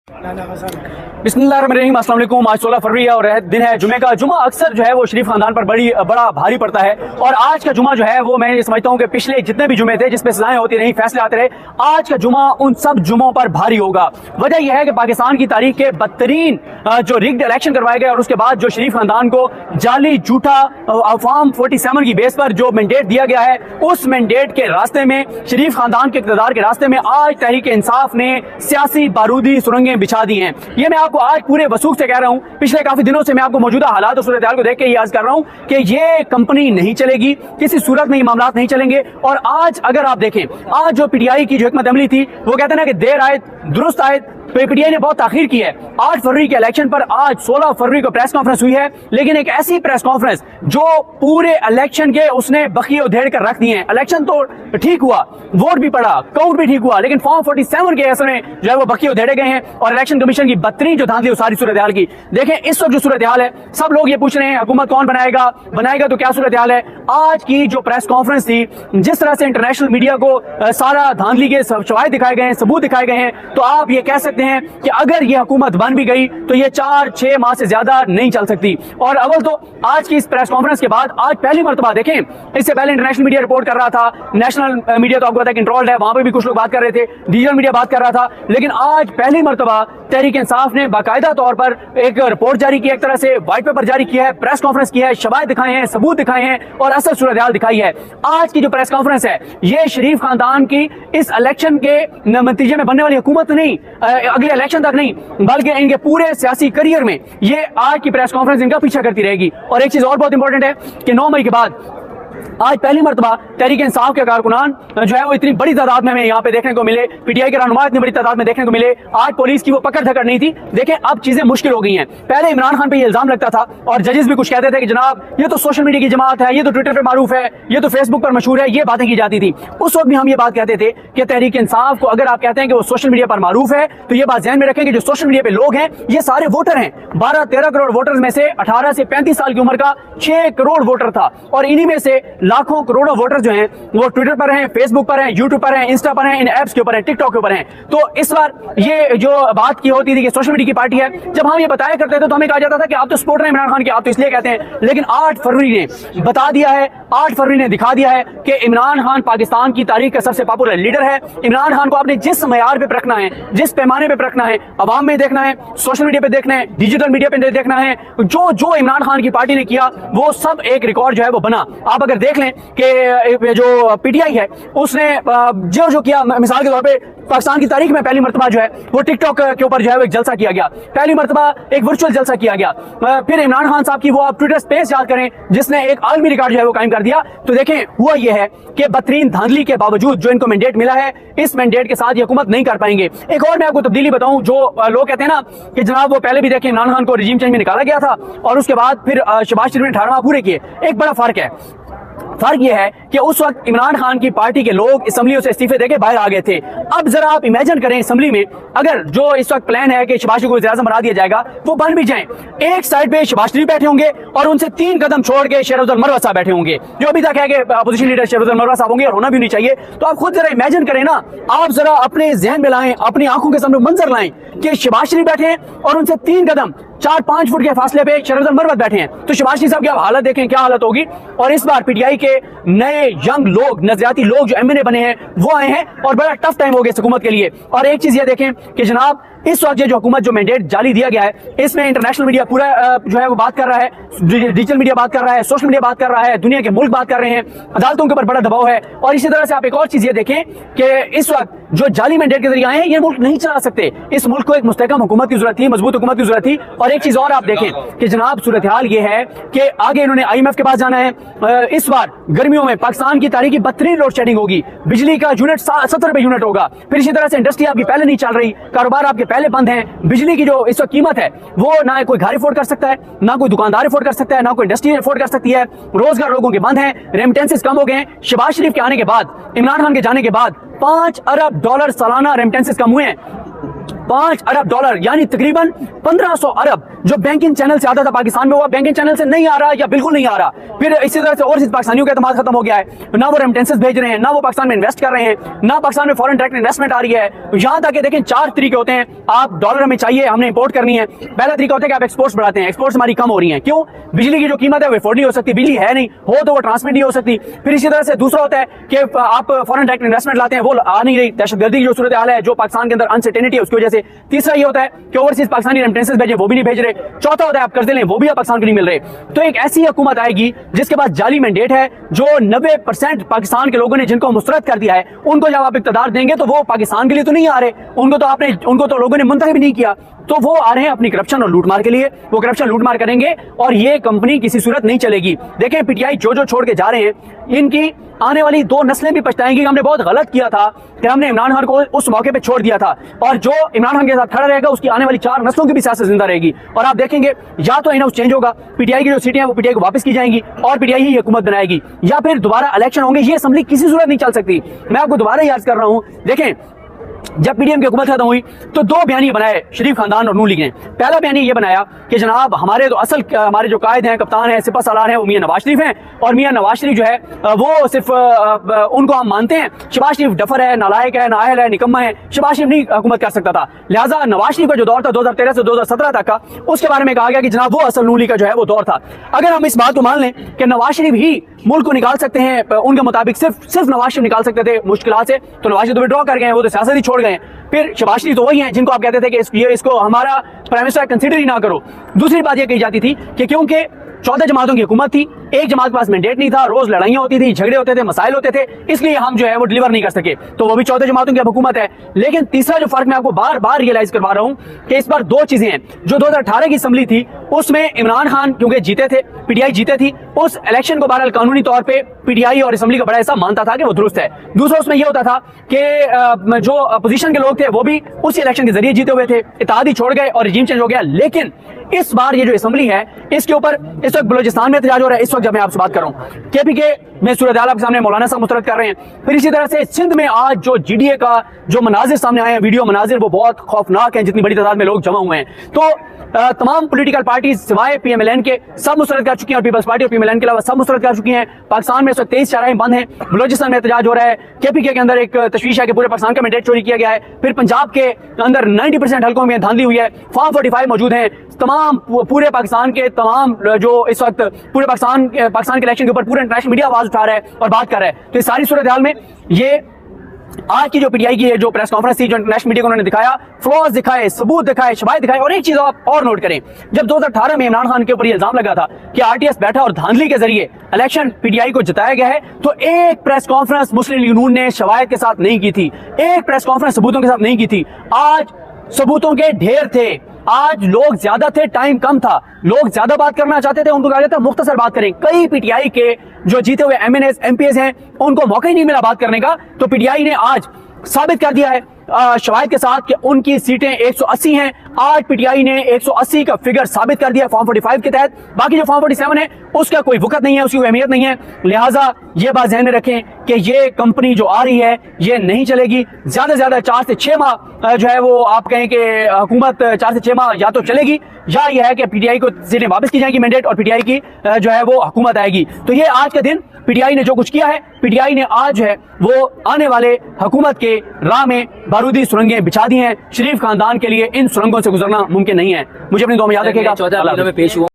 बिस्मिल्लाहिर्रहमानिर्रहीम, अस्सलाम वालेकुम। आज 16 फरवरी है और दिन है जुमे का। जुमा अक्सर जो है वो शरीफ खानदान पर बड़ा भारी पड़ता है और आज का जुमा जो है वो मैं समझता हूँ कि पिछले जितने भी जुमे थे जिसपे सजाएं होती रही, फैसले आते रहे, आज का जुमा उन सब जुमों पर भारी होगा। वजह यह है कि पाकिस्तान की तारीख के बदतरीन जो रिग्ड इलेक्शन करवाए गए और उसके बाद जो शरीफ खानदान को जाली झूठा फॉर्म 47 की बेस पर जो मैंडेट दिया गया है, उस मैंडेट के रास्ते में, शरीफ खानदान के इक़्तिदार के रास्ते में आज तहरीक इंसाफ ने सियासी बारूदी सुरंगें बिछा दी हैं। ये मैं आपको आज पूरे वसूख से कह रहा हूं। पिछले काफी दिनों से मैं आपको मौजूदा हालात और सूरत हाल को देख के ये अर्ज कर रहा हूं कि ये कंपनी नहीं चलेगी, किसी सूरत में ये मामला नहीं चलेंगे। और आज अगर आप देखें, आज जो पीटीआई की जो हिकमत अमली थी वो कहते हैं ना कि देर आए दुरुस्त आए, पीटीआई ने बहुत ताखीर की है। 8 फरवरी के इलेक्शन पर आज 16 फरवरी को प्रेस कॉन्फ्रेंस हुई है, लेकिन एक ऐसी प्रेस कॉन्फ्रेंस जो पूरे इलेक्शन के उसने बखिए उधेड़ कर रख दिए हैं। इलेक्शन तो ठीक हुआ, वोट भी पड़ा, काउंट भी ठीक हुआ, लेकिन फॉर्म 47 के असर में जो है वो बखिए उधेड़े गए हैं और इलेक्शन कमीशन की बदतरीन जो धांधली सारी सूरत हाल की देखें। इस वक्त जो सूरत हाल है, सब लोग ये पूछ रहे हैं हुकूमत कौन बनाएगा तो क्या सूरत हाल है। आज की जो प्रेस कॉन्फ्रेंस थी, जिस तरह से इंटरनेशनल मीडिया को सारा धांधली के शवाहिद दिखाए गए हैं, सबूत दिखाए गए हैं, तो आप ये कह सकते हैं कि अगर ये हुकूमत बन भी गई तो ये 4-6 माह से ज्यादा नहीं चल सकती। और अव्वल तो आज की इस प्रेस कॉन्फ्रेंस के बाद आज पहली मर्तबा देखें, इससे पहले इंटरनेशनल मीडिया रिपोर्ट कर रहा था, नेशनल मीडिया तो आपको पता है कंट्रोल्ड है, वहां पे भी कुछ लोग बात कर रहे थे, डिजिटल मीडिया बात कर रहा था, लेकिन आज पहली मर्तबा तहरीक इंसाफ ने बाकायदा तौर पर एक रिपोर्ट जारी की, एक तरह से व्हाइट पेपर जारी किया है, प्रेस कॉन्फ्रेंस किया है, शवाहिद दिखाए हैं, सबूत दिखाए हैं और असल सूरत हाल दिखाई है। आज की जो प्रेस कॉन्फ्रेंस है, ये शरीफ खानदान की इस इलेक्शन के नतीजे में बनने वाली हुकूमत नहीं, अगले इलेक्शन तक नहीं, बल्कि इनके पूरे सियासी करियर में ये आज की प्रेस कॉन्फ्रेंस इनका पीछा करती रहेगी। और एक चीज और बहुत इंपॉर्टेंट है कि 9 मई के बाद आज पहली मर्तबा तहरीक इंसाफ के कारकुनान जो है वो इतनी बड़ी तादाद में हमें यहाँ पे देखने को मिले, पीटीआई के रहनुमा इतनी बड़ी तादाद में देखने को मिले। आज पुलिस की वो पकड़ धकड़ नहीं थी। देखें, अब चीजें मुश्किल हो गई हैं। पहले इमरान खान पे ये इल्जाम लगता था और जजेस भी कुछ कहते थे कि जनाब ये तो सोशल मीडिया की जमात है, ये तो ट्विटर पे मारूफ है, ये तो फेसबुक पर मशहूर है, ये बातें की जाती थी। उस वक्त भी हम ये बात कहते थे कि तहरीक इंसाफ को अगर आप कहते हैं कि वो सोशल मीडिया पर मारूफ है, तो ये बात ध्यान में रखें कि जो सोशल मीडिया पे लोग हैं ये सारे वोटर हैं। 12-13 करोड़ वोटर्स में से 18 से 35 साल की उम्र का 6 करोड़ वोटर था और इन्हीं में से लाखों करोड़ों वोटर जो हैं वो ट्विटर पर हैं, फेसबुक पर हैं, यूट्यूब पर हैं, इंस्टा पर हैं, इन एप्स के ऊपर हैं, टिकटॉक के ऊपर हैं। तो इस बार ये जो बात की होती थी कि सोशल मीडिया की पार्टी है, जब हम ये बताया करते थे तो हमें कहा जाता था कि आप तो सपोर्टर हैं इमरान खान के, आप तो इसलिए कहते हैं। लेकिन 8 फरवरी ने बता दिया है, 8 फरवरी ने दिखा दिया है कि इमरान खान पाकिस्तान की तारीख का सबसे पॉपुलर लीडर है। इमरान खान को आपने जिस मयार पे रखना है, जिस पैमाने पे रखना है, अवाम में देखना है, सोशल मीडिया पे देखना है, डिजिटल मीडिया पे देखना है, जो जो इमरान खान की पार्टी ने किया वो सब एक रिकॉर्ड जो है वो बना। आप अगर देख लें कि जो पीटीआई है उसने जो किया, मिसाल के तौर पे पाकिस्तान की तारीख में पहली मर्तबा जो है वो टिकटॉक के ऊपर जो है वो एक जलसा किया गया, पहली मर्तबा एक वर्चुअल जलसा किया गया। फिर इमरान खान साहब की वो आप ट्विटर स्पेस याद करें जिसने एक आलमी रिकॉर्ड जो है वो कायम कर दिया। तो देखें, हुआ ये है कि बदतरीन धांधली के बावजूद जो इनको मैंडेट मिला है, इस मैंडेट के साथ ये हुकूमत नहीं कर पाएंगे। एक और मैं आपको तब्दीली बताऊं, जो लोग कहते हैं ना कि जनाब वो पहले भी देखें इमरान खान को रिजीम चेंज में निकाला गया था और उसके बाद फिर शहबाज शरीफ ने 18 माह पूरे किए। एक बड़ा फर्क है। फर्क यह है कि उस वक्त इमरान खान की पार्टी के लोग असेंबलियों से इस्तीफे देके बाहर आ गए थे। अब जरा आप इमेजिन करें, असेंबली में अगर जो इस वक्त प्लान है कि शहबाज शरीफ को वज़ीर-ए-आज़म बना दिया जाएगा, वो बन भी जाएं, एक साइड पे शहबाज शरीफ बैठे होंगे और उनसे 3 कदम छोड़ के शहरयार मरवत साहब बैठे होंगे, जो अभी तक है कि अपोजिशन लीडर शहरयार मरवत साहब होंगे और होना भी नहीं चाहिए। तो आप खुद जरा इमेजिन करें ना, आप जरा अपने जहन में लाएं, अपनी आंखों के सामने मंजर लाएं कि शहबाज शरीफ बैठे हैं और उनसे 3 कदम 4-5 फुट के फासले पे शहरयार मरवत बैठे हैं। तो शहबाज शरीफ साहब की आप हालत देखें, क्या हालत होगी। और इस बार पीटीआई के नए यंग लोग, नजरियाती लोग जो एमएनए बने हैं वो आए हैं और बड़ा टफ टाइम हो गया हुकूमत के लिए। और एक चीज ये देखें कि जनाब इस वक्त जो हुकूमत जो मैंडेट जाली दिया गया है, इसमें इंटरनेशनल मीडिया पूरा जो है वो बात कर रहा है, डिजिटल मीडिया बात कर रहा है, सोशल मीडिया बात कर रहा है, दुनिया के मुल्क बात कर रहे हैं, अदालतों के ऊपर बड़ा दबाव है। और इसी तरह से आप एक और चीज ये देखें कि इस वक्त जो जाली मैंडेट के जरिए आए हैं, ये मुल्क नहीं चला सकते। इस मुल्क को एक मुस्तहकम हुकूमत की जरूरत थी, मजबूत हुकूमत की जरूरत थी। और एक चीज और आप देखें कि जनाब सूरत हाल ये है कि आगे इन्होंने IMF के पास जाना है। इस बार गर्मियों में पाकिस्तान की तारीख की बदतरीन लोड शेडिंग होगी, बिजली का यूनिट 70 रुपए यूनिट होगा। फिर इसी तरह से इंडस्ट्री आपकी पहले नहीं चल रही, कारोबार आपके पहले बंद हैं, बिजली की जो इस वक्त कीमत है वो ना कोई घर अफोर्ड कर सकता है, ना कोई दुकानदार अफोर्ड कर सकता है, ना कोई इंडस्ट्री अफोर्ड कर सकती है, रोजगार लोगों के बंद हैं, रेमिटेंसेस कम हो गए हैं। शहबाज शरीफ के आने के बाद, इमरान खान के जाने के बाद $5 अरब सालाना रेमिटेंसेस कम हुए हैं। 5 अरब डॉलर यानी तकरीबन 1500 अरब जो बैंकिंग चैनल से आता था पाकिस्तान में, वो बैंकिंग चैनल से नहीं आ रहा या बिल्कुल नहीं आ रहा। फिर इसी तरह से और पाकिस्तानियों का एतमाद खत्म हो गया है, ना वो रेमिटेंसेस भेज रहे हैं, ना वो पाकिस्तान में इन्वेस्ट कर रहे हैं, ना पाकिस्तान में फॉरेन डायरेक्ट इन्वेस्टमेंट आ रही है। यहाँ तक देखें 4 तरीके होते हैं, आप डॉलर हमें चाहिए, हमने इंपोर्ट करनी है। पहला तरीका होता है कि आप एक्सपोर्ट्स बढ़ाते हैं, एक्सपोर्ट्स हमारी कम हो रही है, क्यों? बिजली की जो कीमत है वो अफोर्ड नहीं हो सकती, बिजली है नहीं, हो तो वो ट्रांसमिट नहीं हो सकती। फिर इसी तरह से दूसरा होता है कि आप फॉरेन डायरेक्ट इन्वेस्टमेंट लाते हैं, वो आ नहीं रही, दहशतगर्दी की जो सूरत हाल है, जो पाकिस्तान के अंदर अनसर्टेनिटी है उसकी वजह से। तीसरा ये होता है कि ओवरसीज पाकिस्तानी रेमिटेंसेस भेजे, वो भी नहीं भेज रहे। चौथा होता है आप कर्जे लें, वो भी आप पाकिस्तान को नहीं मिल रहे। तो एक ऐसी हुकूमत आएगी जिसके पास जाली मैंडेट है, जो 90% पाकिस्तान के लोगों ने जिनको मुस्तरद कर दिया है, उनको जब आप इक़्तिदार देंगे तो वो पाकिस्तान के लिए तो नहीं आ रहे, उनको तो लोगों ने मुंतखब भी नहीं किया, तो वो आ रहे हैं अपनी करप्शन और लूटमार के लिए। वो करप्शन लूटमार करेंगे और ये कंपनी किसी सूरत नहीं चलेगी। देखें पीटीआई जो छोड़ के जा रहे हैं, इनकी आने वाली 2 नस्लें भी पछताएंगी कि हमने बहुत गलत किया था कि हमने इमरान खान को उस मौके पे छोड़ दिया था, और जो इमरान खान के साथ खड़ा रहेगा उसकी आने वाली 4 नस्लों की भी सियासत जिंदा रहेगी। और आप देखेंगे या तो इन हाउस चेंज होगा, पीटीआई की जो सीटें हैं वो पीटीआई को वापस की जाएंगी और पीटीआई ही हुकूमत बनाएगी, या फिर दोबारा इलेक्शन होंगे। ये असेंबली किसी सूरत नहीं चल सकती। मैं आपको दोबारा याद कर रहा हूँ, देखें जब पीडीएम की हुकूमत खत्म हुई तो 2 बयानी बनाए शरीफ खानदान और नून लीग ने। पहला बयानी ये बनाया कि जनाब हमारे तो असल हमारे जो कायद हैं, कप्तान हैं, सिपह सालार हैं, वो मियां नवाज शरीफ हैं, और मियां नवाज शरीफ जो है वो सिर्फ उनको हम मानते हैं। शहबाज शरीफ डफर है, नालायक है, नाअहल है, निकम्मा है, शहबाज शरीफ नहीं हुकूमत कर सकता था। लिहाजा नवाज शरीफ का जो दौर था 2013 से 2017 तक का, उसके बारे में कहा गया कि जनाब वो असल नून लीग का जो है वो दौर था। अगर हम इस बात को मान लें कि नवाज शरीफ ही मुल्क को निकाल सकते हैं, उनके मुताबिक सिर्फ नवाज शरीफ निकाल सकते थे मुश्किलात से, तो नवाज शरीफ तो विड्रॉ कर गए, वो तो सियासत ही छोड़ गए। फिर शहबाज शरीफ तो वही हैं जिनको आप कहते थे कि इसको हमारा प्राइम मिनिस्टर कंसीडर ही ना करो। दूसरी बात यह कही जाती थी कि क्योंकि 14 जमातों की हुकूमत थी, एक जमात के पास मैंडेट नहीं था, रोज लड़ाइयां होती थी, झगड़े होते थे, मसाइल होते थे, इसलिए हम जो है वो डिलीवर नहीं कर सके। तो वो भी 14 जमातों की हुकूमत है। लेकिन तीसरा जो फर्क मैं आपको बार बार रियलाइज करवा रहा हूं कि इस बार 2 चीजें हैं। जो 2018 की असेंबली थी उसमें इमरान खान क्योंकि जीते थे, पीटीआई जीते थी, उस इलेक्शन को बहरहाल कानूनी तौर पर पीटीआई और असेंबली का बड़ा हिस्सा मानता था कि वो दुरुस्त है। दूसरा उसमें यह होता था कि जो अपोजिशन के लोग थे वो भी उसी इलेक्शन के जरिए जीते हुए थे, इत्तेहादी छोड़ गए और रजीम चेंज हो गया। लेकिन इस बार ये जो असेंबली है इसके ऊपर इस वक्त बलूचिस्तान में एहतजाज हो रहा है। इस वक्त जब मैं आपसे बात कर रहा हूँ, केपीके में सूरत हाल आपके सामने मौलाना साहब मुस्तरद कर रहे हैं। फिर इसी तरह से सिंध में आज जो जीडीए का जो मनाजिर सामने आए हैं, वीडियो मनाजिर, वो बहुत खौफनाक हैं, जितनी बड़ी तादाद में लोग जमा हुए हैं। तो तमाम पॉलिटिकल पार्टीज सिवाय पीएमएलएन के सब मुस्तरद कर चुकी हैं, और पीपल्स पार्टी और पीएमएलएन के अलावा सब मुस्तरद कर चुकी हैं। पाकिस्तान में इस वक्त 23 चाराहें बंद हैं। बलूचिस्तान में एहतजाज हो रहा है। केपीके के अंदर एक तशवीश है कि पूरे पाकिस्तान का मैंडेट चोरी किया गया है। फिर पंजाब के अंदर 90% हल्कों में धांधली हुई है। फॉर्म 45 मौजूद हैं। तमाम पूरे पाकिस्तान के तमाम जो इस वक्त पूरे पाकिस्तान के इलेक्शन के ऊपर पूरे इंटरनेशनल मीडिया आवाज उठा रहा है और बात कर रहा है। तो इस सारी सूरत हाल में ये आज की जो पीटीआई की जो प्रेस कॉन्फ्रेंस थी, जो इंटरनेशनल मीडिया को उन्होंने दिखाया, फ्लॉज दिखाए, सबूत दिखाए, शवाहिद दिखाए। और एक चीज आप और नोट करें, जब 2018 में इमरान खान के ऊपर इल्जाम लगा था कि आरटीएस बैठा और धांधली के जरिए इलेक्शन पीटीआई को जिताया गया है, तो एक प्रेस कॉन्फ्रेंस मुस्लिम लीग नून ने शवाहिद के साथ नहीं की थी, एक प्रेस कॉन्फ्रेंस सबूतों के साथ नहीं की थी। आज सबूतों के ढेर थे, आज लोग ज्यादा थे, टाइम कम था, लोग ज्यादा बात करना चाहते थे, उनको कहा जाता मुख्तसर बात करें। कई पीटीआई के जो जीते हुए एमएनएस एमपीएस हैं उनको मौका ही नहीं मिला बात करने का। तो पीटीआई ने आज साबित कर दिया है शवाहिद के साथ कि उनकी सीटें 180 हैं। आज पीटीआई ने 180 का फिगर साबित कर दिया फॉर्म 45 के तहत। बाकी जो फॉर्म 47 है उसका कोई वक़्त नहीं है, उसकी कोई अहमियत नहीं है। लिहाजा ये बात ध्यान में रखें कि ये कंपनी जो आ रही है ये नहीं चलेगी। ज्यादा से ज्यादा 4 से 6 माह जो है वो आप कहें कि हुकूमत 4 से 6 माह या तो चलेगी, या ये है कि पीटीआई को सीटें वापस की जाएंगी मैंडेट, और पीटीआई की जो है वो हुकूमत आएगी। तो ये आज का दिन पीटीआई ने जो कुछ किया है, पीटीआई ने आज है वो आने वाले हुकूमत के राह में बारूदी सुरंगें बिछा दी हैं। शरीफ खानदान के लिए इन सुरंगों से गुजरना मुमकिन नहीं है। मुझे अपनी दुआ में याद रखेगा। 14 में पेश हुआ।